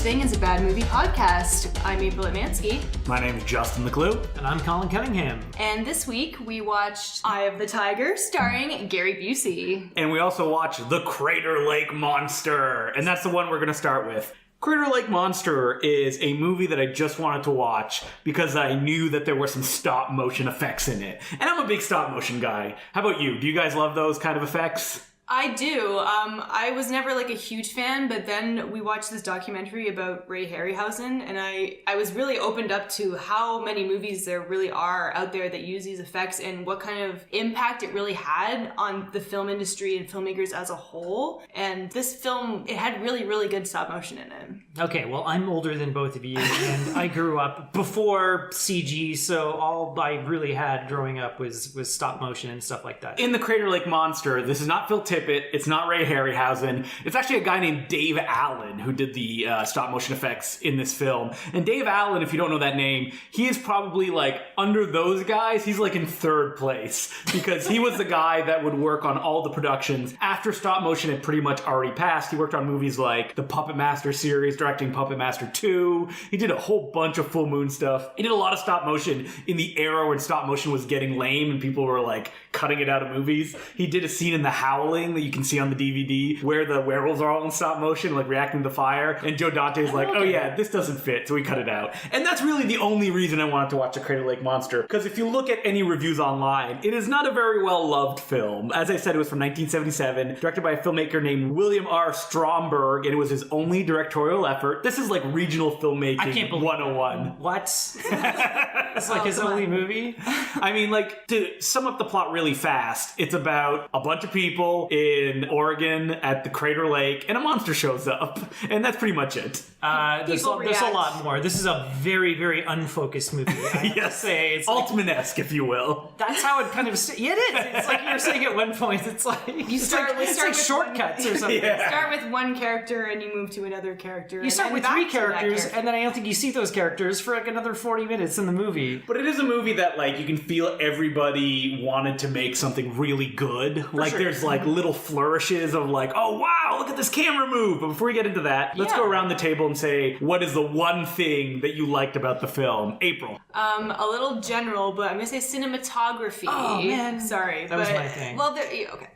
thing as a bad movie podcast. I'm April Atmansky. My name is Justin McClue. And I'm Colin Cunningham. And this week we watched Eye of the Tiger, starring Gary Busey. And we also watched The Crater Lake Monster. And that's the one we're going to start with. Crater Lake Monster is a movie that I just wanted to watch because I knew that there were some stop motion effects in it. And I'm a big stop motion guy. How about you? Do you guys love those kind of effects? I do. I was never like a huge fan, but then we watched this documentary about Ray Harryhausen, and I was really opened up to how many movies there really are out there that use these effects and what kind of impact it really had on the film industry and filmmakers as a whole. And this film, it had really, really good stop motion in it. Okay, well, I'm older than both of you, and I grew up before CG, so all I really had growing up was stop motion and stuff like that. In The Crater Lake Monster, this is not Phil Tippett, it's not Ray Harryhausen, it's actually a guy named Dave Allen who did the stop motion effects in this film. And Dave Allen, if you don't know that name, he is probably like, under those guys, he's like in third place, because he was the guy that would work on all the productions after stop motion had pretty much already passed. He worked on movies like the Puppet Master series, directing Puppet Master 2. He did a whole bunch of full moon stuff. He did a lot of stop motion in the era when stop motion was getting lame and people were like cutting it out of movies. He did a scene in The Howling that you can see on the DVD where the werewolves are all in stop motion, like reacting to fire. And Joe Dante's like, oh yeah, this doesn't fit, so we cut it out. And that's really the only reason I wanted to watch The Crater Lake Monster, because if you look at any reviews online, it is not a very well-loved film. As I said, it was from 1977, directed by a filmmaker named William R. Stromberg, and it was his only directorial effort. This is like regional filmmaking I can't believe 101. What? It's like his only movie? I mean, like, to sum up the plot really fast, it's about a bunch of people in Oregon at the Crater Lake, and a monster shows up. And that's pretty much it. There's a lot more. This is a very, very unfocused movie. I have to say, it's Altman-esque, if you will. That's how it kind of... Yeah, it is. It's like you were saying at one point, it's like... You start with shortcuts or something. Yeah. Start with one character and you move to another character. You start with three characters, and then I don't think you see those characters for like another 40 minutes in the movie. But it is a movie that, like, you can feel everybody wanted to make something really good. There's, like, little flourishes of, like, oh, wow, look at this camera move. But before we get into that, let's go around the table and say, what is the one thing that you liked about the film? April. A little general, but I'm going to say cinematography. Oh, man. Sorry. That was my thing. Well,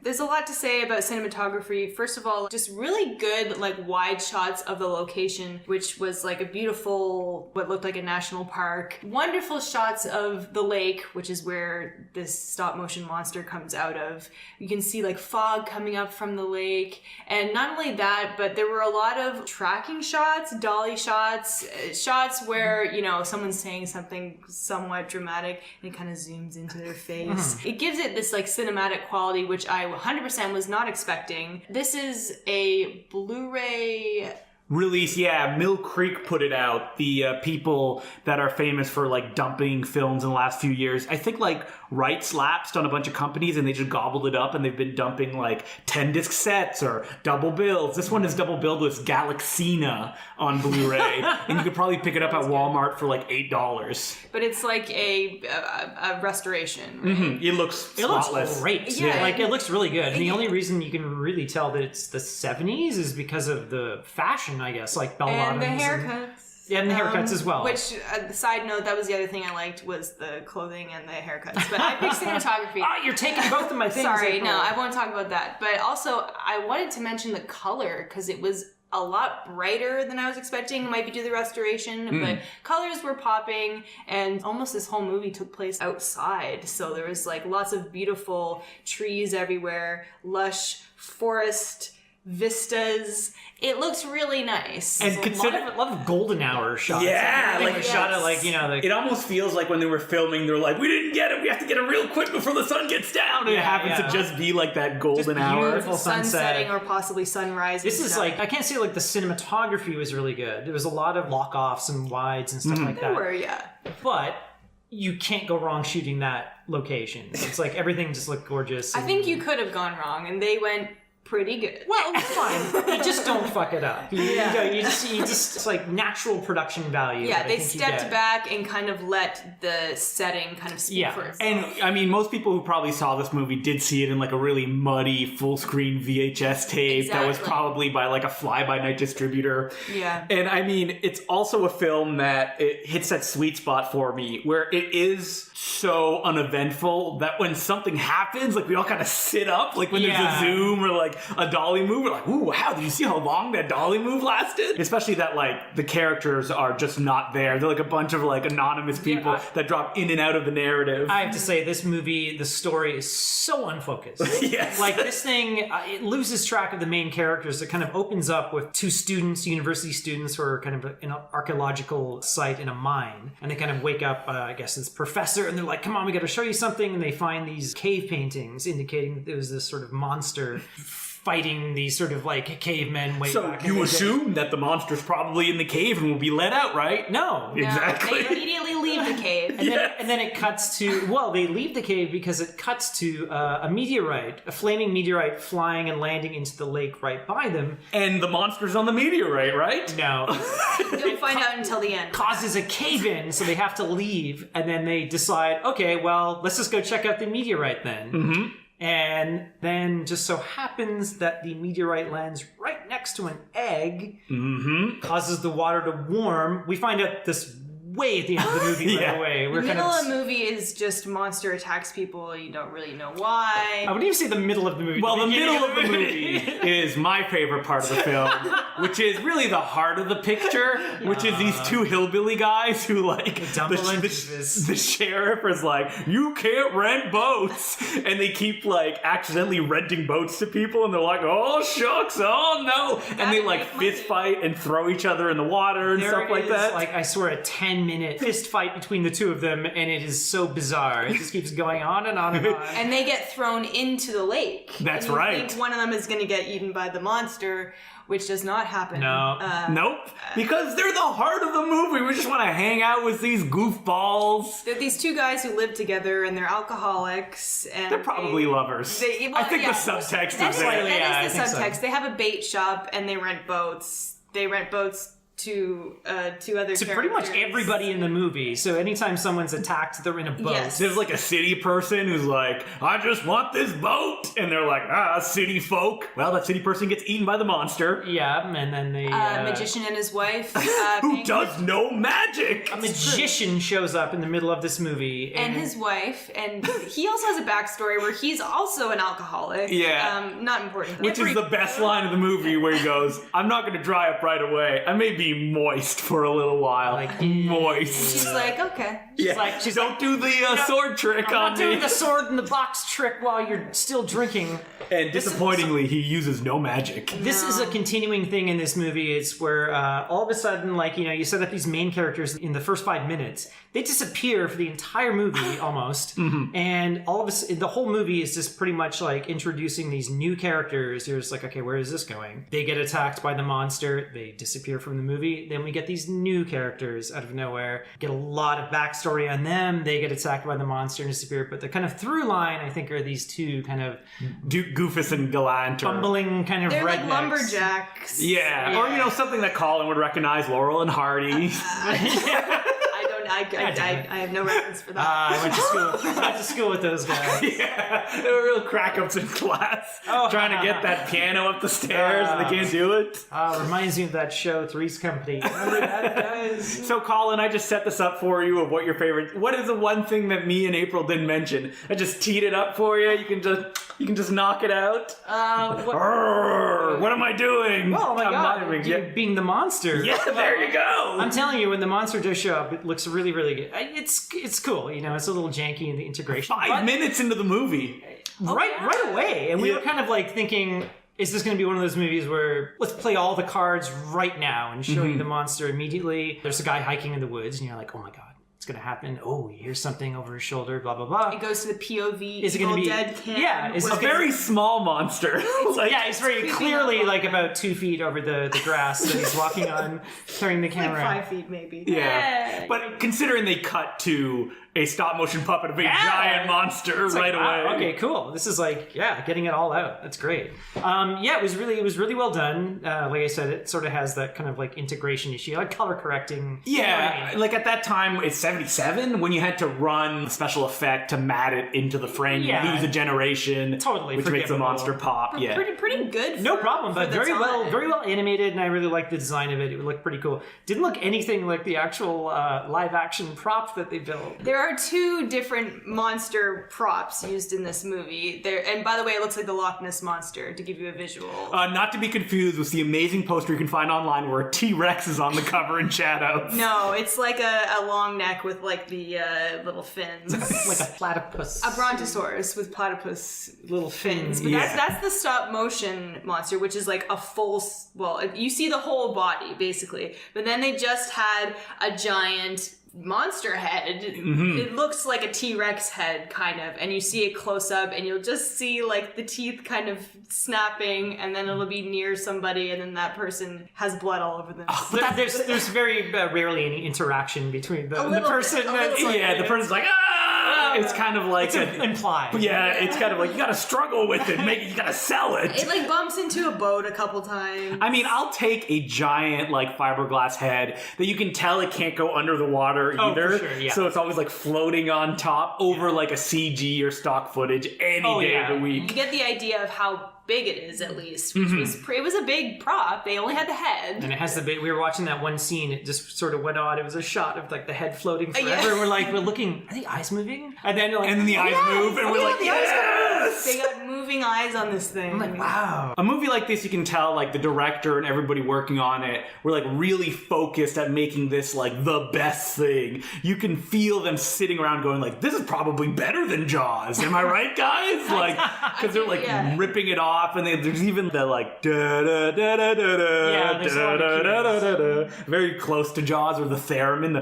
there's a lot to say about cinematography. First of all, just really good, like, wide shots of the location, which was, like, a beautiful, what looked like a national park. Wonderful shots of the lake, which is where this stop-motion monster comes out of. You can see, like, fog coming up from the lake. And not only that, but there were a lot of tracking shots, dolly shots, shots where, you know, someone's saying something somewhat dramatic and it kind of zooms into their face. It gives it this, like, cinematic quality, which I 100% was not expecting. This is a Blu-ray release, Mill Creek put it out. The people that are famous for, like, dumping films in the last few years. I think, like, Rights lapsed on a bunch of companies and they just gobbled it up and they've been dumping, like, 10-disc sets or double bills. This one is double billed with Galaxina on Blu-ray. And you could probably pick it up at Walmart for, like, $8. But it's like a restoration, right? Mm-hmm. It looks spotless. It looks great. Yeah. Like, it looks really good. And the only reason you can really tell that it's the 70s is because of the fashion, I guess, like bell bottoms. And the haircuts. And the haircuts as well. Which, side note, that was the other thing I liked was the clothing and the haircuts. But I picked cinematography. You're taking both of my things. Sorry, no, I won't talk about that. But also, I wanted to mention the color, because it was a lot brighter than I was expecting. It might be due to the restoration, but colors were popping, and almost this whole movie took place outside. So there was, like, lots of beautiful trees everywhere, lush forest vistas. It looks really nice. And a lot of golden hour shots. Yeah, like shot at, like, you know, it almost feels like when they were filming, they're like, we didn't get it, we have to get it real quick before the sun gets down. And it happens to just be like that golden hour. Beautiful sun sunset. setting or possibly sunrise. This is like, I can't say like the cinematography was really good. There was a lot of lock-offs and wides and stuff like that. There were, yeah. But you can't go wrong shooting that location. It's like everything just looked gorgeous. I think you could have gone wrong, and they went pretty good. Well, it's fine. You just don't fuck it up. You just it's like natural production value. Yeah, they stepped back and kind of let the setting kind of speak for itself. And I mean, most people who probably saw this movie did see it in like a really muddy full screen VHS tape that was probably by like a fly-by-night distributor. Yeah. And I mean, it's also a film that it hits that sweet spot for me where it is so uneventful that when something happens, like we all kind of sit up, like when there's a zoom or like a dolly move, we're like, ooh, wow, did you see how long that dolly move lasted? Especially that like the characters are just not there. They're like a bunch of like anonymous people that drop in and out of the narrative. I have to say, this movie, the story is so unfocused. Yes. Like this thing, it loses track of the main characters. It kind of opens up with two students, university students, who are kind of in an archaeological site in a mine. And they kind of wake up, I guess, this professor, and they're like, come on, we got to show you something. And they find these cave paintings indicating that there was this sort of monster fighting these sort of like cavemen way back. So you assume that the monster's probably in the cave and will be let out, right? No. Exactly. They immediately leave the cave. And then it cuts to, well, they leave the cave because it cuts to a meteorite, a flaming meteorite flying and landing into the lake right by them. And the monster's on the meteorite, right? No. You don't find out until the end. Causes a cave-in, so they have to leave, and then they decide, okay, well, let's just go check out the meteorite then. Mm-hmm. And then just so happens that the meteorite lands right next to an egg, causes the water to warm. We find out this way at the end of the movie right away. The middle of the movie is just monster attacks people. You don't really know why. I wouldn't even say the middle of the movie. Well, the middle of the movie is my favorite part of the film, which is really the heart of the picture, which is these two hillbilly guys who like the sheriff is like, you can't rent boats, and they keep like accidentally renting boats to people, and they're like, oh shucks, oh no, and they like fist fight and throw each other in the water and stuff like that. Like I swear, a 10-minute fist fight between the two of them, and it is so bizarre. It just keeps going on and on and on. And they get thrown into the lake. That's and you right. think one of them is going to get eaten by the monster, which does not happen. No. Nope. Because they're the heart of the movie. We just want to hang out with these goofballs. They're these two guys who live together, and they're alcoholics. And they're probably lovers. I think the subtext is there. That is the subtext. So. They have a bait shop, and they rent boats. They rent boats to other characters. To pretty much everybody in the movie. So anytime someone's attacked, they're in a boat. Yes. There's like a city person who's like, I just want this boat. And they're like, city folk. Well, that city person gets eaten by the monster. Yeah, and then they... magician and his wife. Who does no magic. A magician shows up in the middle of this movie. And his wife. And he also has a backstory where he's also an alcoholic. Yeah. Not important. Which is the best line of the movie where he goes, I'm not going to dry up right away. I may be moist for a little while. Like, moist. She's like, okay. She's don't do the sword trick I'm on not doing me. the sword in the box trick while you're still drinking. And disappointingly, he uses no magic. This is a continuing thing in this movie. It's where all of a sudden, like, you know, you set up these main characters in the first 5 minutes. They disappear for the entire movie almost. And all of us, the whole movie is just pretty much like introducing these new characters. You're just like, okay, where is this going? They get attacked by the monster. They disappear from the movie. Then we get these new characters out of nowhere. Get a lot of backstory on them. They get attacked by the monster and disappear. But the kind of through line, I think, are these two kind of Goofus and Gallant. bumbling kind of They're rednecks. like lumberjacks. Yeah. Or, you know, something that Colin would recognize, Laurel and Hardy. I have no reference for that. I went to school with those guys. Yeah, they were real crack-ups in class. Trying to get that piano up the stairs and they can't do it. Reminds me of that show, Three's Company. Remember that, guys? So, Colin, I just set this up for you of what your favorite... What is the one thing that me and April didn't mention? I just teed it up for you. You can just knock it out. What am I doing? Oh my god, you being the monster. Yeah, there you go. I'm telling you, when the monster does show up, it looks really, really good. It's cool, you know, it's a little janky in the integration. 5 minutes into the movie. Right away. And we were kind of like thinking, is this going to be one of those movies where let's play all the cards right now and show you the monster immediately? There's a guy hiking in the woods and you're like, oh my god, What's going to happen? Oh, he hears something over his shoulder, blah, blah, blah. It goes to the POV. Is it going to be dead cam? Yeah, It's a very small monster. It's very clearly like about 2 feet over the grass that he's walking on, turning the camera. Like 5 feet maybe. Yeah. But considering they cut to a stop motion puppet of a giant monster It's right like, wow, away. okay, cool. This is like, getting it all out. That's great. It was really well done. Like I said, it sort of has that kind of like integration issue, like color correcting. Yeah, like at that time, it's 77 when you had to run special effect to mat it into the frame. Yeah. You lose a generation, Totally which makes the forgivable. monster pop. Yeah, Pretty good. No problem, but the very time. well animated, and I really liked the design of it. It looked pretty cool. Didn't look anything like the actual live action prop that they built. There are 2 different monster props used in this movie. And by the way, it looks like the Loch Ness Monster, to give you a visual. not to be confused with the amazing poster you can find online where a T-Rex is on the cover in shadows. No, it's like a long neck with like the little fins. Like a platypus. A brontosaurus with platypus little fins. But Yeah. that's the stop motion monster, which is like a full, you see the whole body basically. But then they just had a giant monster head. Mm-hmm. It looks like a T-Rex head kind of, and you see it close up and you'll just see like the teeth kind of snapping, and then it'll be near somebody and then that person has blood all over them. There's very rarely any interaction between the little person. bit, a little bit. Yeah, the person's like, it's kind of like implied. Yeah, it's kind of like you gotta struggle with it. You gotta sell it. It like bumps into a boat a couple times. I mean, I'll take a giant like fiberglass head that you can tell it can't go under the water either. For sure, yeah. So it's always like floating on top over like a CG or stock footage any day of the You week. get the idea of how big it is, at least, Mm-hmm. which it was a big prop. They only had the head. And it has the bit, we were watching that one scene, it just sort of went on. It was a shot of like the head floating forever. Yeah. And we're looking, are the eyes moving? And then And then the eyes move, and we're like, the eyes yes! They got moving eyes on this thing. I'm like, wow. A movie like this, you can tell like the director and everybody working on it were like really focused at making this like the best thing. You can feel them sitting around going like, this is probably better than Jaws. Am I right, guys? Like, because they're like ripping it off, and there's even the like da da da da da da Yeah, there's a lot of da da da da, very close to Jaws, or the theremin,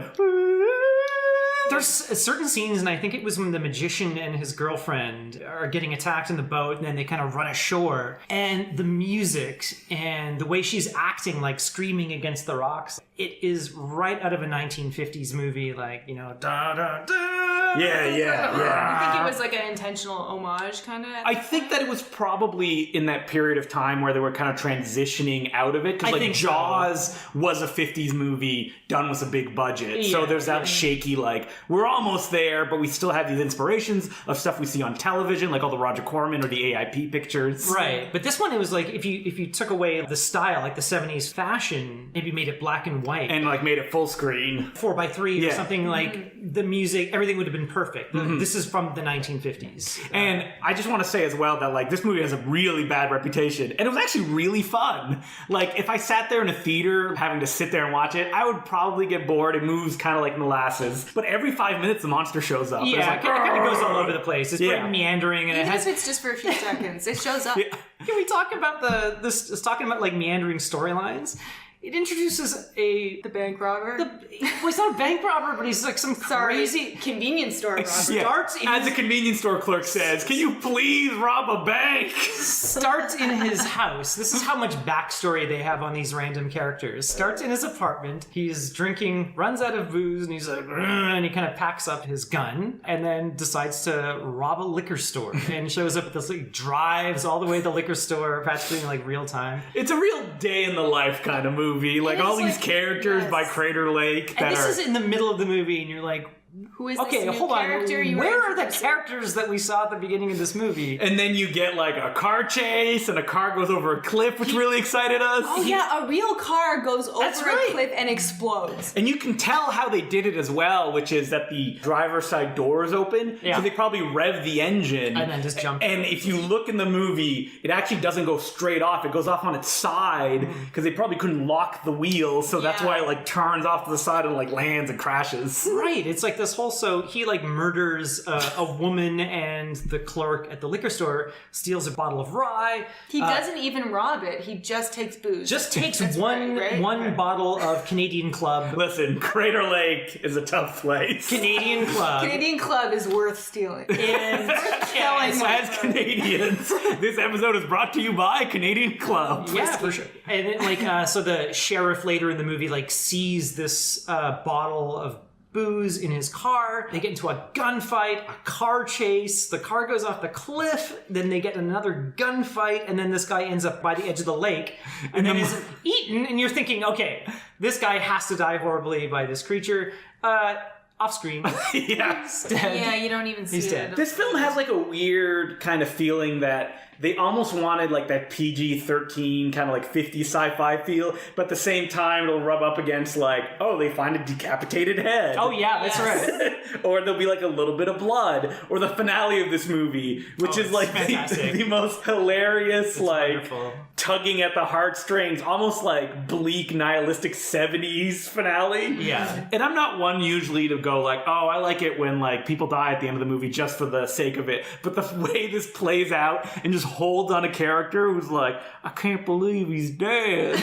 There's certain scenes, and I think it was when the magician and his girlfriend are getting attacked in the boat, and then they kind of run ashore. And the music and the way she's acting, like screaming against the rocks, it is right out of a 1950s movie, like, you know, da da da. Yeah. I think it was like an intentional homage, kind of. I think that it was probably in that period of time where they were kind of transitioning out of it, because I like think so. Jaws was a 50s movie done with a big budget, so Yeah, there's that shaky like we're almost there, but we still have these inspirations of stuff we see on television, like all the Roger Corman or the AIP pictures. Right, but this one, it was like if you took away the style, like the 70s fashion, maybe made it black and white And like made it full screen. 4:3 or Yeah. something, like the music, everything would have been perfect. This is from the 1950s. And I just want to say as well that like this movie has a really bad reputation, and it was actually really fun. Like if I sat there in a theater having to sit there and watch it, I would probably get bored. It moves kind of like molasses, but every 5 minutes the monster shows up. And it's Yeah, like, it kind of goes all over the place. It's Yeah. very meandering, and it Even has. if it's just for a few seconds, it shows up. Can we talk about this? Talking about like meandering storylines. It introduces The bank robber. well, he's not a bank robber, but he's like some crazy. convenience store robber. Starts in As his- a convenience store clerk says, "Can you please rob a bank?" Starts in his house. This is how much backstory they have on these random characters. Starts in his apartment. He's drinking, runs out of booze, and he's like, "Ugh," and he kind of packs up his gun, and then decides to rob a liquor store, and shows up at this, like, drives all the way to the liquor store, practically in like real time. It's a real day in the life kind of movie. Like It all is these like- characters yes. by Crater Lake that And this are. is in the middle of the movie, and you're like, Who is okay, this new hold on. character you Where were are the introducing? characters that we saw at the beginning of this movie? And then you get like a car chase, and a car goes over a cliff, which really excited us. Oh yeah, a real car goes over That's a right. cliff and explodes. And you can tell how they did it as well, which is that the driver's side door is open, Yeah. so they probably rev the engine. And then just jump. And if you look in the movie, it actually doesn't go straight off. It goes off on its side, because they probably couldn't lock lock the wheel, so that's Yeah. why it like turns off to the side and like lands and crashes. Right, it's like this whole, so he like murders a woman, and the clerk at the liquor store steals a bottle of rye. He doesn't even rob it. He just takes booze. Just takes That's one right? one bottle of Canadian Club. Listen, Crater Lake is a tough place. Canadian Club. Canadian Club is worth stealing. And Killing so As Canadians, this episode is brought to you by Canadian Club. yeah, for sure. And then, like, so the sheriff later in the movie like sees this bottle of booze in his car. They get into a gunfight, a car chase. The car goes off the cliff. Then they get another gunfight, and then this guy ends up by the edge of the lake, and then is eaten. And you're thinking, okay, this guy has to die horribly by this creature. Off screen. Yeah. He's dead. Yeah, you don't even see He's it. dead. This film has like a weird kind of feeling that they almost wanted like that PG-13 kind of like 50s sci-fi feel, but at the same time it'll rub up against like, oh, they find a decapitated head. Oh yeah, that's right. Or there'll be like a little bit of blood, or the finale of this movie, which is like the most hilarious, like Wonderful. tugging at the heartstrings, almost like bleak, nihilistic 70s finale. Yeah. And I'm not one usually to go like, oh, I like it when like people die at the end of the movie just for the sake of it. But the way this plays out and just holds on a character who's like, I can't believe he's dead.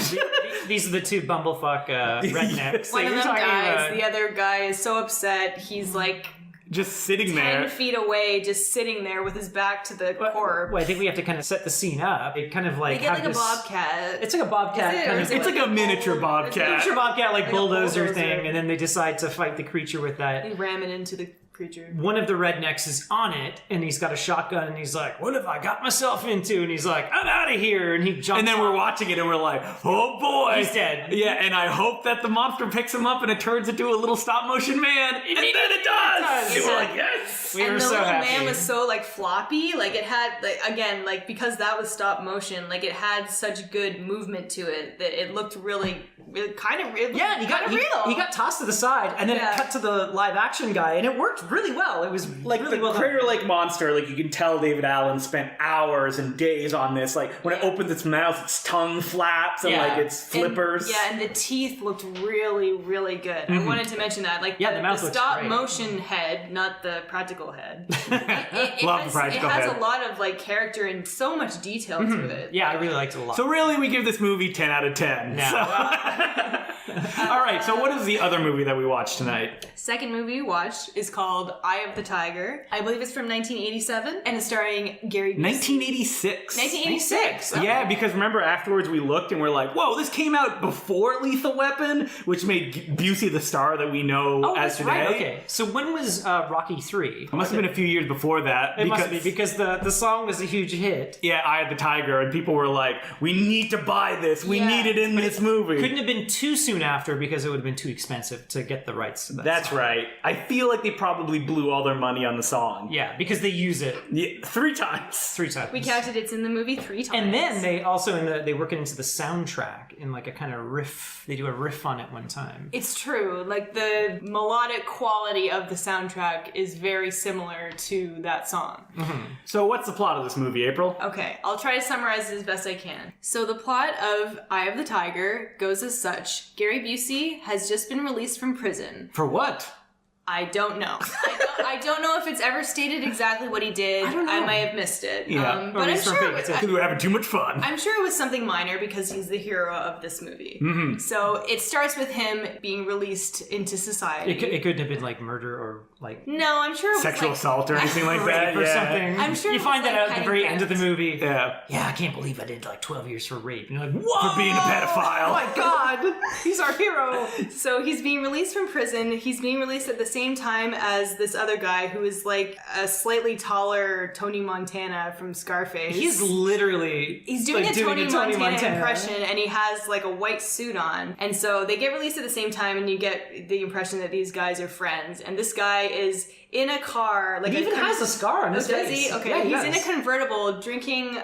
These are the two bumblefuck rednecks. One that of you're them talking dies. about. The other guy is so upset. He's like Just sitting 10 there. feet away, just sitting there with his back to the corpse. Well, I think we have to kind of set the scene up. It kind of like They get have like a this- bobcat. It's like a bobcat Is it? kind Or of. is it It's like a miniature bull- bobcat. Miniature bobcat, like Like a bulldozer bulldozer. thing, and then they decide to fight the creature with that. They ram it into the creature. One of the rednecks is on it, and he's got a shotgun, and he's like, "What have I got myself into?" And he's like, "I'm out of here!" And he jumps. And then we're off. watching it and we're like, oh boy. He's dead. Yeah, and I hope that the monster picks him up and it turns into a little stop motion man. And then it does. And we're like, yes. We and were the so little happy. man was so like floppy, like it had like again like because that was stop motion, like it had such good movement to it that it looked really kind of real. Yeah, kind of real. he got tossed to the side, and then Yeah. it cut to the live action guy, and it worked really well. It was Like really the well done. Crater Lake monster, like you can tell David Allen spent hours and days on this. Like when it opens its mouth, its tongue flaps and Yeah. like its flippers. And the teeth looked really, really good. I wanted to mention that. Like Yeah, the mouth looks stop great. motion head, not the practical head. It Love the has, practical it has head. a lot of like character and so much detail to it. Yeah, I really liked it a lot. So really, we give this movie 10 out of 10. Yeah. All right, so what is the other movie that we watched tonight? Second movie we watched is called Eye of the Tiger. I believe it's from 1987 and it's starring Gary Busey. 1986. 1986. Yeah, because remember afterwards we looked and we're like, whoa, this came out before Lethal Weapon, which made Busey the star that we know Oh, as that's today. right. Okay, so when was Rocky 3? It must have been a few years before that. It must be because the song was a huge hit. Yeah, Eye of the Tiger, and people were like, we need to buy this. We Yeah. need it in this movie. Couldn't have been too soon after because it would have been too expensive to get the rights to that. That's song. right. I feel like they probably blew all their money on the song. Yeah, because they use it Yeah, 3 times. 3 times. We counted it's in the movie 3 times. And then they also they work it into the soundtrack in like a kind of riff. They do a riff on it one time. It's true. Like the melodic quality of the soundtrack is very similar to that song. So what's the plot of this movie, April? Okay, I'll try to summarize it as best I can. So the plot of Eye of the Tiger goes as such. Gary Busey has just been released from prison. For what? I don't know. I don't know if it's ever stated exactly what he did. I don't know. I might have missed it. Yeah. But I'm he's from sure, Vegas. Because we're having too much fun. I'm sure it was something minor because he's the hero of this movie. So it starts with him being released into society. It couldn't have been like murder or like No, I'm sure it was Sexual like, assault or anything like that. rape or Yeah. something. I'm sure you it find was, that like, out at the kind very of end of the movie. Yeah. Yeah, I can't believe I did like 12 years for rape. And you're like, whoa! For being a pedophile. Oh my god! He's our hero! So he's being released from prison. He's being released at the same time as this other guy who is like a slightly taller Tony Montana from Scarface. He's literally He's doing like, a Tony Montana Montana impression, and he has like a white suit on. And so they get released at the same time, and you get the impression that these guys are friends. And this guy is in a car, like He even has a scar on his does face. he? Okay, Yeah, he's in a does. convertible, drinking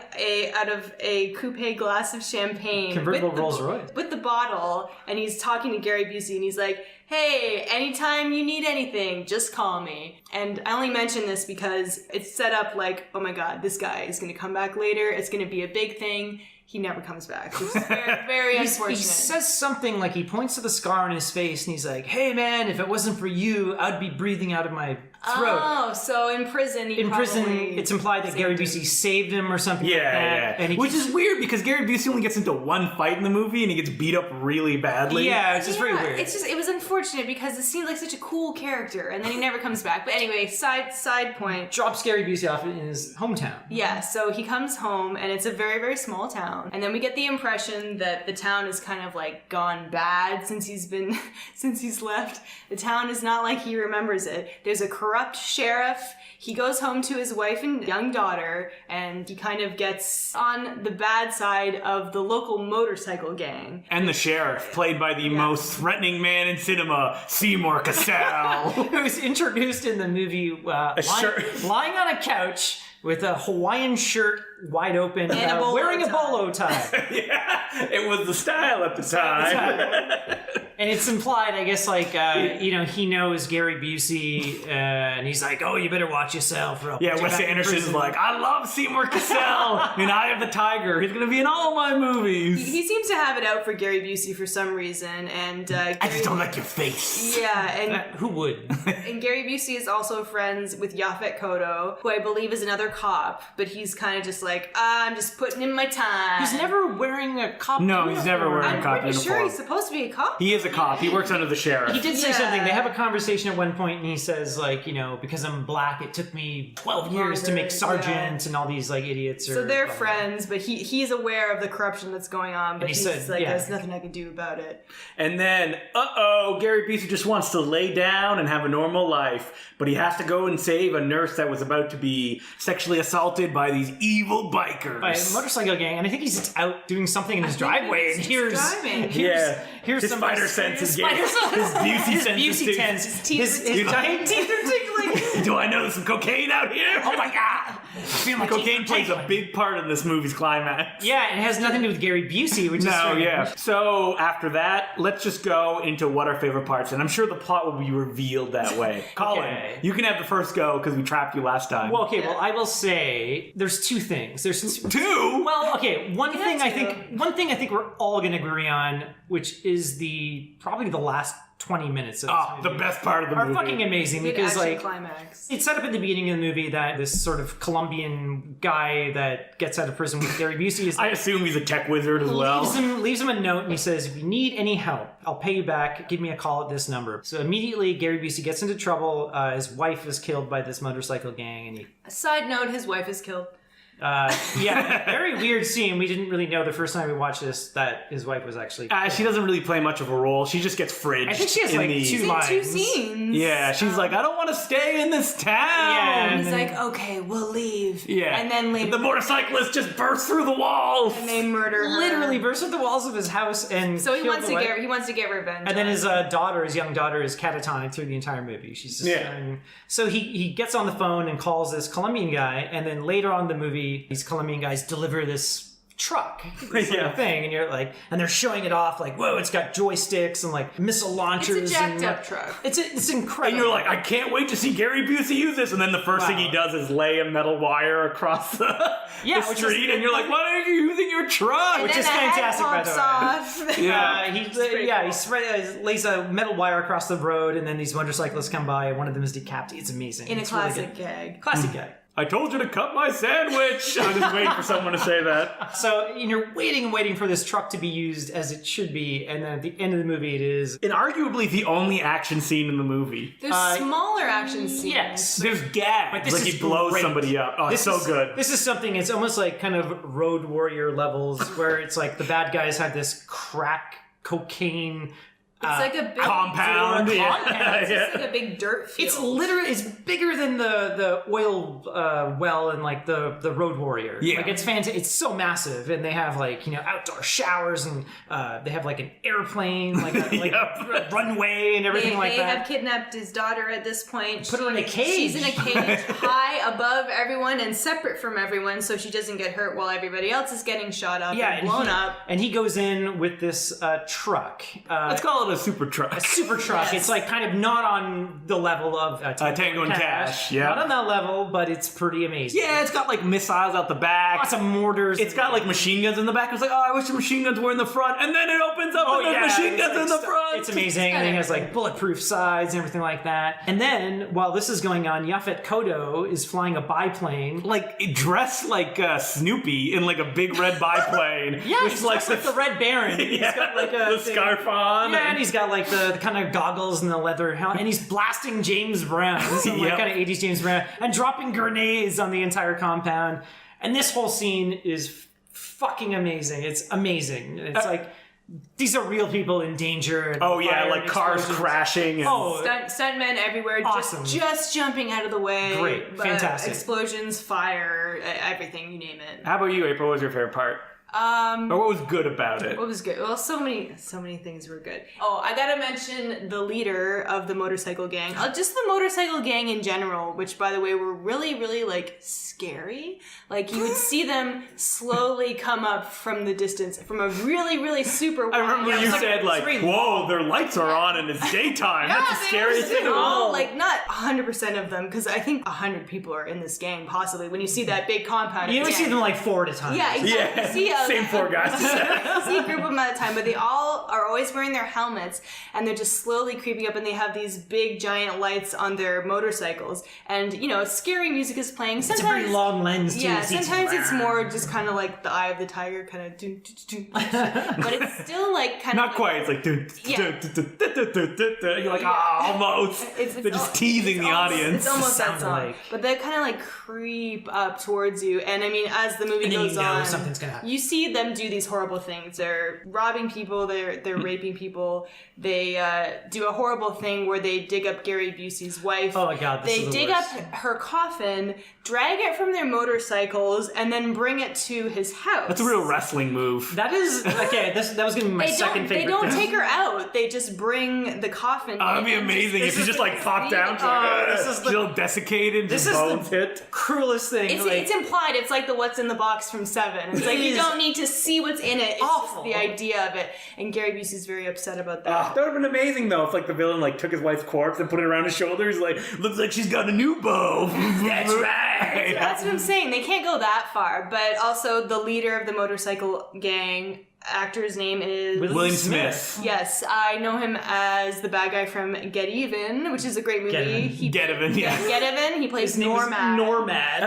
out of a coupe glass of champagne. Convertible with the- Rolls Royce. with the bottle, and he's talking to Gary Busey, and he's like, "Hey, anytime you need anything, just call me." And I only mention this because it's set up like, oh my god, this guy is going to come back later. It's going to be a big thing. he never comes back. Which is very, very unfortunate. He says something like, he points to the scar on his face and he's like, hey man, if it wasn't for you, I'd be breathing out of my throat. Oh, so in prison, it's implied that Gary Busey saved him or something like that. Yeah. And Which is weird because Gary Busey only gets into one fight in the movie and he gets beat up really badly. Yeah, it's just very weird. It was unfortunate because it seemed like such a cool character, and then he never comes back. But anyway, side point. Drops Gary Busey off in his hometown. Yeah, so he comes home, and it's a very, very small town. And then we get the impression that the town is kind of like gone bad since he's left. The town is not like he remembers it. There's a corrupt sheriff. He goes home to his wife and young daughter, and he kind of gets on the bad side of the local motorcycle gang. And the sheriff, played by the most threatening man in cinema, Seymour Cassell. Who was introduced in the movie lying on a couch with a Hawaiian shirt wide open, wearing a bolo tie. Yeah, it was the style at the time. And it's implied, I guess, like, he knows Gary Busey, and he's like, oh, you better watch yourself. Wes Anderson's like, I love Seymour Cassell in Eye of the Tiger. He's going to be in all my movies. He seems to have it out for Gary Busey for some reason, and I just don't like your face. Yeah, and who would? And Gary Busey is also friends with Yaphet Kotto, who I believe is another cop, but he's kind of just like, I'm just putting in my time. He's never wearing a cop uniform. No, he's never wearing a cop uniform. I'm pretty sure he's supposed to be a cop. He is a cop. He works under the sheriff. He did say something. They have a conversation at one point, and he says, like, because I'm black, it took me 12 years to make sergeant, and all these, like, idiots. So they're friends, but he's aware of the corruption that's going on, but he's there's nothing I can do about it. And then, Gary Busey just wants to lay down and have a normal life, but he has to go and save a nurse that was about to be sexually assaulted by these evil bikers. By a motorcycle gang, and I think he's out doing something in his driveway, and here's his spider senses, his Busey senses, his giant teeth are tickling. Do I know there's some cocaine out here? Oh my god! I feel like cocaine plays a big part in this movie's climax. Yeah, and it has nothing to do with Gary Busey, which is strange. So after that, let's just go into what our favorite parts, and I'm sure the plot will be revealed that way. Colin, you can have the first go because we trapped you last time. Well, I will say there's two things. There's two. Well, okay, one thing I think we're all going to agree on, which is probably the last 20 minutes of this movie. The best part of the movie. Are fucking amazing because, like, climax. It's set up at the beginning of the movie that this sort of Colombian guy that gets out of prison with Gary Busey is... I assume he's a tech wizard as well. Leaves him a note and he says, if you need any help, I'll pay you back. Give me a call at this number. So immediately Gary Busey gets into trouble. His wife is killed by this motorcycle gang. And Side note, his wife is killed. Very weird scene. We didn't really know the first time we watched this that his wife was actually she doesn't really play much of a role. She just gets fridged. I think she has like two lines. Two scenes. Yeah, she's like, I don't want to stay in this town. Yeah, and he's like, okay, we'll leave. Yeah. And then later, the motorcyclist just bursts through the walls. And they murder her. Literally bursts through the walls of his house and so he wants to get revenge. And then his young daughter is catatonic through the entire movie. She's just so he gets on the phone and calls this Colombian guy, and then later on in the movie, these Colombian guys deliver this truck thing, and you're like, and they're showing it off like, whoa, it's got joysticks and like missile launchers. It's a jacked up truck. It's incredible. And you're like, I can't wait to see Gary Busey use this. And then the first thing he does is lay a metal wire across the street, and you're like, why aren't you using your truck? Which is fantastic, by the way. He lays a metal wire across the road, and then these motorcyclists come by, and one of them is decapitated. It's amazing. In a classic gag. Classic gag. I told you to cut my sandwich. I was just waiting for someone to say that. So you're waiting for this truck to be used as it should be, and then at the end of the movie it is inarguably the only action scene in the movie. There's smaller action scenes. Yes. There's gags. Like he blows somebody up. Oh, it's so good. This is something, it's almost like kind of Road Warrior levels where it's like the bad guys have this crack cocaine... It's like a big compound. It's just like a big dirt field. It's bigger than the oil well in like the Road Warrior. Yeah. Like it's fantastic. It's so massive, and they have like outdoor showers, and they have like an airplane, like a runway and everything like that. They have kidnapped his daughter at this point. Put her in a cage. She's in a cage high above everyone and separate from everyone, so she doesn't get hurt while everybody else is getting shot up and blown up. And he goes in with this truck. Let's call call it a super truck. A super truck. Yes. It's like kind of not on the level of Tango and Cash. Yeah. Not on that level, but it's pretty amazing. Yeah, it's got like missiles out the back. Lots of mortars. It's got like machine guns in the back. It's like, oh, I wish the machine guns were in the front. And then it opens up and there's machine guns in the front. It's amazing. And it has like bulletproof sides and everything like that. And then while this is going on, Yaphet Kotto is flying a biplane. Like dressed like Snoopy in like a big red biplane. Yeah, with he's like like the Red Baron. He's got like the scarf on. Yeah, and he's got like the kind of goggles and the leather helmet, and he's blasting James Brown, some like kind of 80s James Brown, and dropping grenades on the entire compound. And this whole scene is fucking amazing. It's amazing. It's like these are real people in danger. And Oh yeah, fire like and cars explosions. crashing. And Stuntmen everywhere, Awesome. just jumping out of the way. Great. Fantastic. Explosions, fire, everything, you name it. How about you, April? What was your favorite part? Or what was good about it? What was good? Well, so many things were good. Oh, I gotta mention the leader of the motorcycle gang. Just the motorcycle gang in general, which, by the way, were really, really, like, scary. Like, you would see them slowly come up from the distance, from a really, really super I remember wide- you said like, very whoa, their lights are on and it's daytime. That's the they scariest were thing of all. like, not 100% of them, because I think 100 people are in this gang, possibly, when you see that big compound. You at only the see end. them like 4 at a time. Yeah, exactly. Yeah, See, same 4 guys. see a group of them at a time, but they all are always wearing their helmets, and they're just slowly creeping up, and they have these big giant lights on their motorcycles, and scary music is playing. It's a very long lens too. Yeah, sometimes it's more just kind of like the Eye of the Tiger, kind of but it's still like kind of Not quite. It's like, you're like, almost. They're just teasing the audience. It's almost that Sound song, like. but they kind of like creep up towards you, and I mean, as the movie And then goes you know on, something's gonna happen. you see them do these horrible things. They're robbing people. They're raping people. They do a horrible thing where they dig up Gary Busey's wife. Oh my God, this They is the dig worst. up her coffin, drag it from their motorcycles, and then bring it to his house. That's a real wrestling move. That is okay. That was gonna be my second favorite. They don't thing. take her out. They just bring the coffin. Oh, that'd be in. amazing if you just like pop down. this is the- Jill desiccated. This just is bones the hit. cruelest thing. It's implied. It's like the what's in the box from Seven. It's like you is don't need to see what's in it. It's awful. just the idea of it. And Gary Busey's very upset about that. That would have been amazing though if like the villain like took his wife's corpse and put it around his shoulders. Like, looks like she's got a new bow. That's right. That's what I'm saying. They can't go that far. But also, the leader of the motorcycle gang, actor's name is William Smith. Yes, I know him as the bad guy from Get Even, which is a great movie. Get Even. Get even, yeah. Get Even. He plays His name is Normad.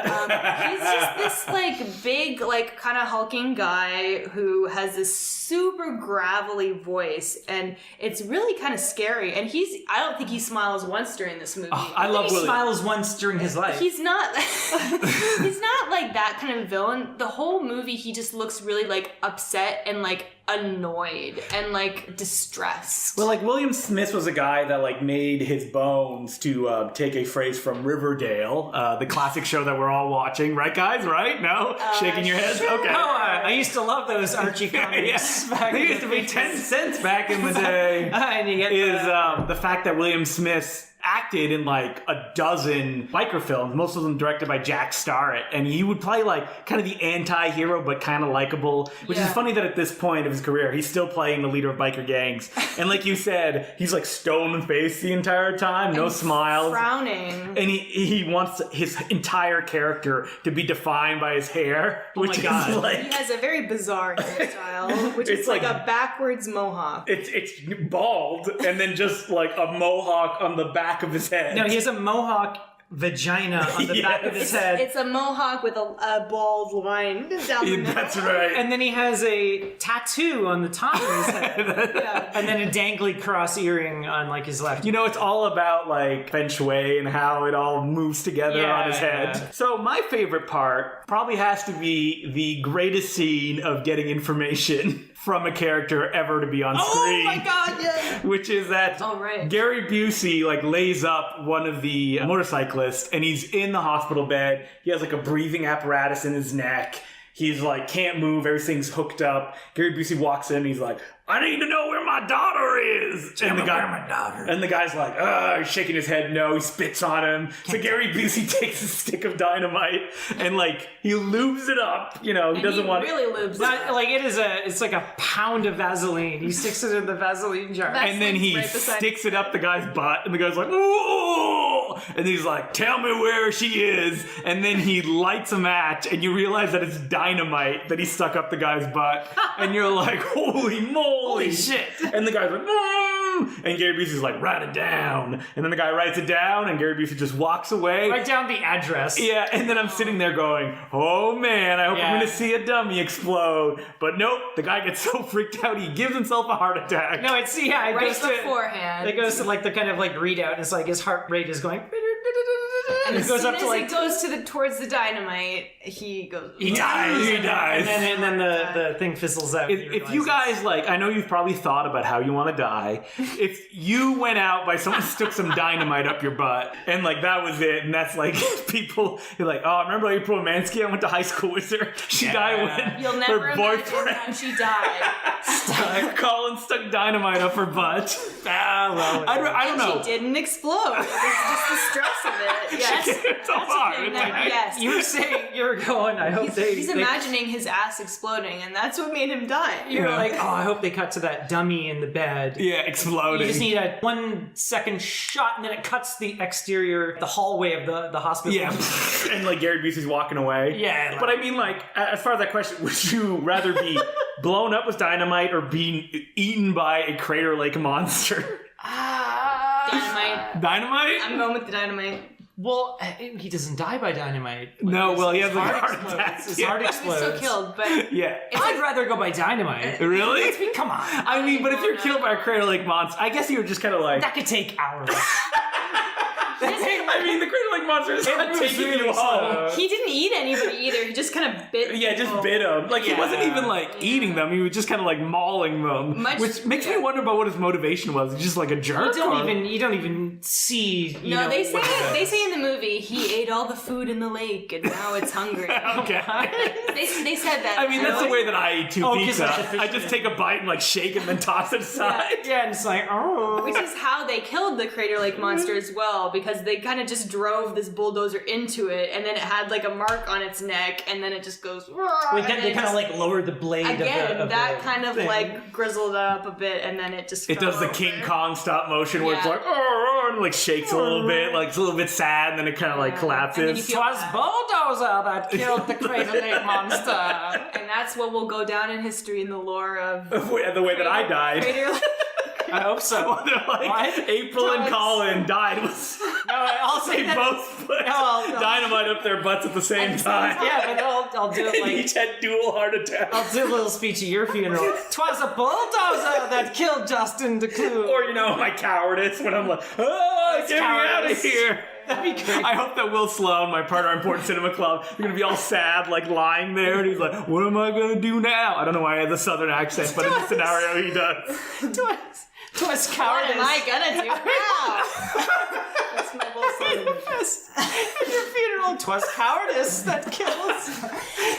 Normad. He's just this like big, like kind of hulking guy who has this super gravelly voice, and it's really kind of scary. And I don't think he smiles once during this movie. I love He William. smiles once during his life. He's not he's not like that kind of villain. The whole movie he just looks really like upset and like annoyed and like distressed. Well, like William Smith was a guy that like made his bones to take a phrase from Riverdale, the classic show that we're all watching, right, guys? Right? No, shaking your heads. sure. Okay. Oh, I used to love those Archie comics. Back They in used to be the 10 cents back in the day. and you get Is the fact that William Smith acted in like a dozen biker films, most of them directed by Jack Starrett, and he would play like kind of the anti-hero but kind of likable, which is Yeah. funny that at this point of his career he's still playing the leader of biker gangs, and like you said, he's like stone-faced the entire time, no smiles, frowning. and he wants his entire character to be defined by his hair, which God. is He like has a very bizarre hairstyle, which It's is like like- a backwards mohawk. it's bald and then just like a mohawk on the back of his head. No, he has a mohawk vagina on the back of his head. It's a mohawk with a bald line down the middle. That's right. And then he has a tattoo on the top of his head. Yeah. And then a dangly cross earring on like his left. You know, it's all about like feng shui and how it all moves together Yeah, on his head. yeah. So my favorite part probably has to be the greatest scene of getting information from a character ever to be on screen. Oh my god, yes! Which is that Oh, right. Gary Busey like lays up one of the motorcyclists and he's in the hospital bed. He has like a breathing apparatus in his neck. He's like, can't move, everything's hooked up. Gary Busey walks in, he's like, I need to know where my daughter is. And the guy's like, shaking his head no. He spits on him. So Gary Busey takes a stick of dynamite and like he lubes it up. You know, he doesn't want really lubes Not, like it's like a pound of Vaseline. He sticks it in the Vaseline jar. and then he sticks it up the guy's butt, and the guy's like, ooh! And he's like, tell me where she is. And then he lights a match, and you realize that it's dynamite that he stuck up the guy's butt. And you're like, holy moly. Holy shit. And the guy's like, and Gary Busey's like, write it down. And then the guy writes it down, and Gary Busey just walks away. Write down the address. Yeah, and then I'm sitting there going, oh man, I hope I'm going to see a dummy explode. But nope, the guy gets so freaked out, he gives himself a heart attack. No, it right goes beforehand. It goes to like the kind of like readout, and it's like his heart rate is going. And it goes up to like it goes towards the dynamite, he dies. And then the thing fizzles out. If you guys like, I know you've probably thought about how you want to die. If you went out by someone stuck some dynamite up your butt and like that was it, and that's like people, you're like, oh, I remember April Mansky, I went to high school with her. She died when you'll never her imagine boyfriend. how she died. Colin stuck dynamite up her butt. I don't know. She didn't explode. It was just the stress of it. Yes. It's so hard. Yes. You were saying, you were going, I hope He's imagining his ass exploding, and that's what made him die. You're like, oh, I hope they cut to that dummy in the bed. Yeah, exploding. You just need a 1 second shot, and then it cuts the exterior, the hallway of the hospital. Yeah, and like Gary Busey's walking away. Yeah. But I mean, like, as far as that question, would you rather be blown up with dynamite or being eaten by a Crater Lake monster? Dynamite. Dynamite? I'm going with the dynamite. Well, he doesn't die by dynamite. No, well, he has a heart heart explodes. attack. His heart He's explodes. so killed, but Yeah. I'd rather go by dynamite. Really? Come on. I mean, but if you're killed by a Crater Lake monster, I guess you were just kind of like... That could take hours. I mean, the Crater Lake monster is not moves taking really you home. he didn't eat anybody either. He just kind of bit. Yeah, just people. bit them. Like, he wasn't Yeah. even, like, eating them. He was just kind of, like, mauling them. Which makes me wonder about what his motivation was. He's just, like, a jerk? You don't even see... No, they say in the movie, he ate all the food in the lake, and now it's hungry. Okay. They said that. I mean, that's the way that I eat pizza. 'cause I just take a bite and, like, shake it and then toss it aside. Yeah, and it's like, oh. Which is how they killed the Crater Lake monster as well, because they kind of just drove this bulldozer into it, and then it had like a mark on its neck, and then it just goes. They kind of like lowered the blade. Again, of that the kind of thing. like grizzled up a bit, and then it just. It fell does the over. King Kong stop motion where it's Yeah. like, oh, and like shakes a little bit, like it's a little bit sad, and then it kind of like And then collapses. you feel- Twas bulldozer that killed the Crater Lake monster. And that's what will go down in history in the lore of the way that I died. Crater Lake. I hope so. They're like, What? April and Twas- Colin died. No, I'll say They that. both put No. dynamite up their butts at the same time. Yeah, but I'll do it They like. each had dual heart attacks. I'll do a little speech at your funeral. 'Twas a bulldozer that killed Justin DeClue. Or, you know, my cowardice when I'm like, oh, get me out of cowardice. here. That'd be great. I hope that Will Sloan, my partner in Important Cinema Club, you're going to be all sad, like lying there, and he's like, what am I going to do now? I don't know why I have the southern accent, but in this scenario, he does. Twas What cowardice. am I gonna do now? That's my Will Sloan. At your funeral, 'twas cowardice that kills.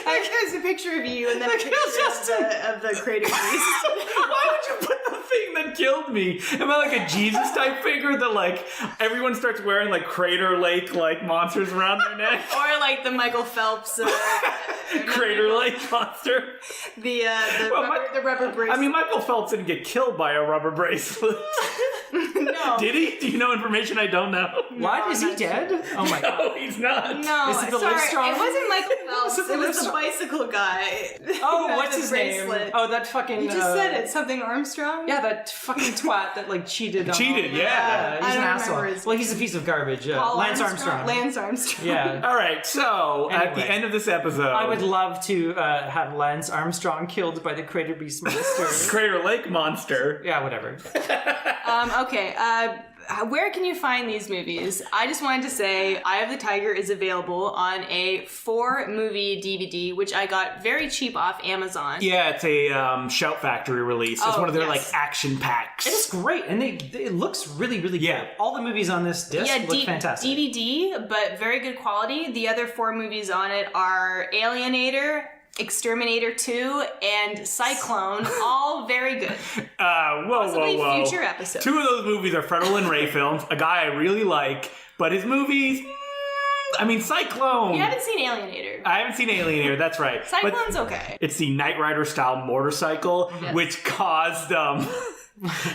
There's a picture of you and then a That picture kills Justin. of the crater beast. Why would you put the thing that killed me? Am I like a Jesus type figure that like everyone starts wearing like Crater Lake like monsters around their neck? Or like the Michael Phelps Crater Lake monster. the Well, the rubber bracelet. I mean, Michael Phelps didn't get killed by a rubber bracelet. no. Did he? Do you know information I don't know? What? Is he dead? Oh my god. No, he's not. No, Is it the sorry, Livestrong? it wasn't Michael Phelps. Is it the It was the Livestrong? bicycle guy. Oh, Who had what's the his bracelet. name? Oh, that fucking. You just said it. Something Armstrong? Yeah, that fucking twat that like cheated. On Cheated, yeah. He's I an don't asshole. remember his Well, he's a piece of garbage. Paul Lance Armstrong. Lance Armstrong. Yeah. All right, so at the Anyway. end of this episode, I would love to have Lance Armstrong killed by the Crater Beast monster. Crater Lake monster. Yeah, whatever. Okay. Where can you find these movies? I just wanted to say Eye of the Tiger is available on a 4-movie DVD, which I got very cheap off Amazon. Yeah, it's a Shout Factory release. It's Oh, one of their yes. like action packs. It's great, and it looks really, really Yeah. good. All the movies on this disc look fantastic. DVD, but very good quality. The other 4 movies on it are Alienator, Exterminator 2, and Cyclone, all very good. Possibly future episodes. 2 of those movies are Fred Olen Ray films, a guy I really like, but his movies... I mean, Cyclone. You haven't seen Alienator. I haven't seen Alienator, that's right. Cyclone's okay. It's the Knight Rider style motorcycle, which caused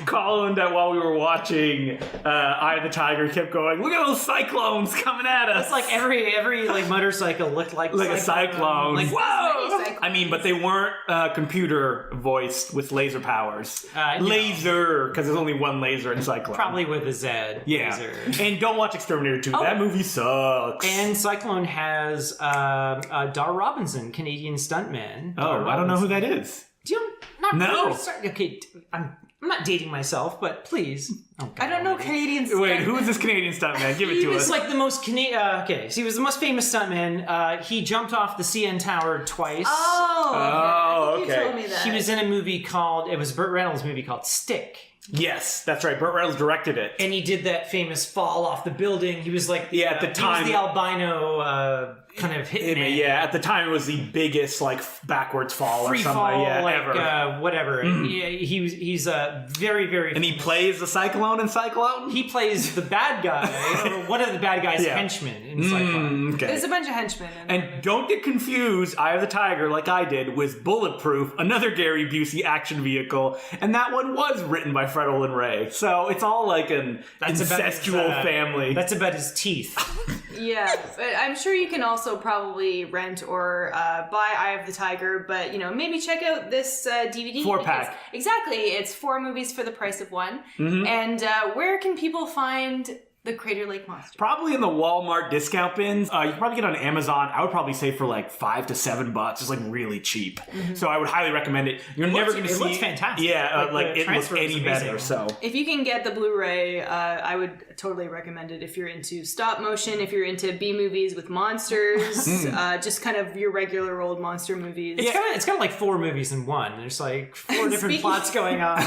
Colin, that while we were watching Eye of the Tiger, kept going, look at those cyclones coming at us. It's like every like motorcycle looked like a cyclone. Like, whoa! I mean, but they weren't computer voiced with laser powers. Laser, because there's only one laser in Cyclone. Probably with a Z. Yeah. Laser. And don't watch Exterminator 2. That movie sucks. And Cyclone has Dar Robinson, Canadian stuntman. I don't know who that is. Do you not No. Really? Okay, I'm not dating myself, but please. Oh, God, I don't know Canadian stuntman. Wait, who is this Canadian stuntman? Give it to us. He was like the most okay, so he was the most famous stuntman. He jumped off the CN Tower twice. Oh, okay. okay. You told me that. He was in a movie it was Burt Reynolds' movie called Stick. Yes, that's right. Burt Reynolds directed it. And he did that famous fall off the building. He was like at the time he was the albino kind of hitman. Yeah, at the time it was the biggest like backwards fall Free or something fall, ever. Whatever. Yeah, he's a very, very and he plays the Cyclone in Cyclone? He plays the bad guy, or one of the bad guy's henchmen in Cyclone. Okay. There's a bunch of henchmen in there. And don't get confused, Eye of the Tiger, like I did, with Bulletproof, another Gary Busey action vehicle, and that one was written by Fred Olen Ray. So it's all like an incestual family. That's about his teeth. Yeah, but I'm sure you can also probably rent or buy Eye of the Tiger, but maybe check out this DVD. 4-pack. Exactly, it's 4 movies for the price of 1. Mm-hmm. And where can people find the Crater Lake Monster? Probably in the Walmart discount bins. You can probably get it on Amazon. I would probably say for like $5 to $7. It's like really cheap. Mm-hmm. So I would highly recommend it. You're never going to see. It looks fantastic. Yeah, like it looks any better. So if you can get the Blu-ray, I would totally recommend it if you're into stop motion, if you're into B movies with monsters, just kind of your regular old monster movies. It's kind of like 4 movies in one. There's like 4 different plots going on.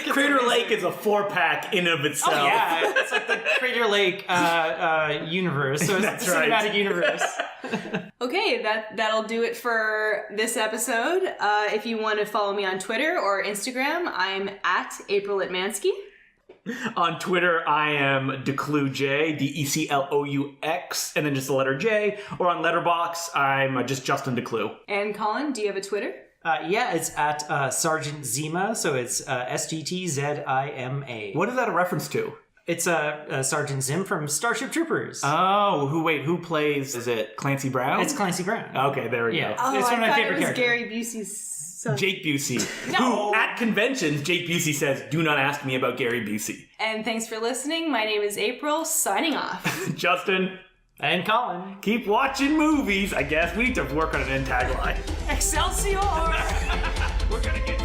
Crater Lake is a 4-pack in of itself. Oh, yeah, it's like the Crater Lake universe. So it's the cinematic universe. Okay, that'll do it for this episode. If you want to follow me on Twitter or Instagram, I'm at April Atmansky. On Twitter, I am DeCluJ, DECLOUX, and then just the letter J. Or on Letterboxd, I'm just Justin DeClue. And Colin, do you have a Twitter? It's at Sergeant Zima, so it's SGTZIMA. What is that a reference to? It's Sergeant Zim from Starship Troopers. Oh, who plays? Is it Clancy Brown? It's Clancy Brown. Okay, there we go. Oh, it's one of my favorite characters. Gary Busey's son. Jake Busey. No. Who, at conventions, Jake Busey says, do not ask me about Gary Busey. And thanks for listening. My name is April, signing off. Justin. And Colin. Keep watching movies. I guess we need to work on an end tagline. Excelsior! We're gonna get